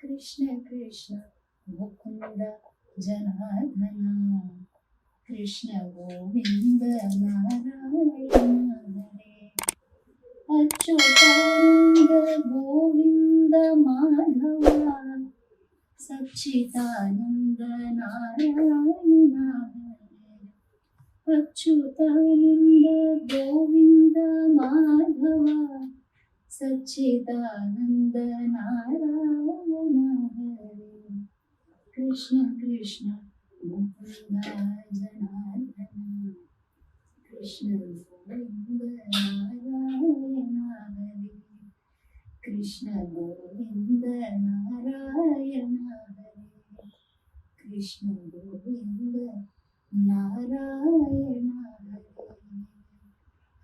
कृष्ण कृष्ण मुकुंद जनार्दन कृष्ण गोविंद नारायण हरे अच्युतानंद गोविंद माधव सच्चिदानंद नारायण हरे अच्युतानंद गोविंद माधव सच्चिदानंद नारायण हरे कृष्ण कृष्ण मुकुंद जनार्दन कृष्ण गोविंद नारायण हरे कृष्ण गोविंद नारायण हरे कृष्ण गोविंद नारायण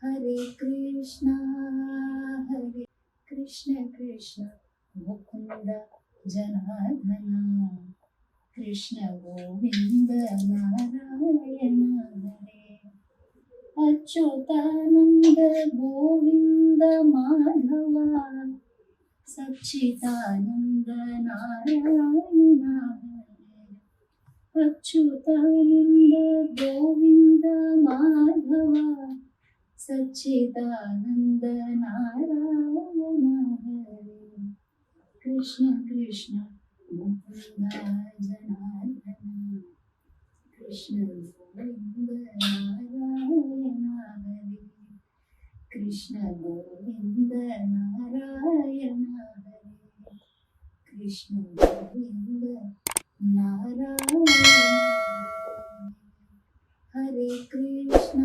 हरे हरे कृष्ण कृष्ण मुकुंद जनार्दन कृष्ण गोविंद नारायण हरे अच्युतानंद गोविंद माधव सच्चिदानंद नारायण हरे अच्युतानंद गोविंद माधव सच्चिदानंद नारायण हरे कृष्ण कृष्ण मुकुंद जनार्दन कृष्ण गोविंद नारायण हरे कृष्ण गोविंद नारायण हरे कृष्ण गोविंद नारायण हरे कृष्ण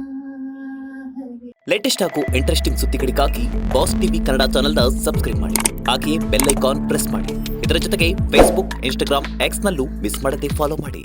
हरे latest ಹಾಗೂ interesting ಸುದ್ದಿಗಳಿಗಾಗಿ boss TV Kannada ಚಾನೆಲ್ನ ಸಬ್ಸ್ಕ್ರೈಬ್ ಮಾಡಿ. ಹಾಗೆಯೇ ಬೆಲ್ ಐಕಾನ್ ಪ್ರೆಸ್ ಮಾಡಿ. ಇದರ ಜೊತೆಗೆ ಫೇಸ್ಬುಕ್, ಇನ್ಸ್ಟಾಗ್ರಾಮ್, ಎಕ್ಸ್ನಲ್ಲೂ ಮಿಸ್ ಮಾಡದೆ ಫಾಲೋ ಮಾಡಿ.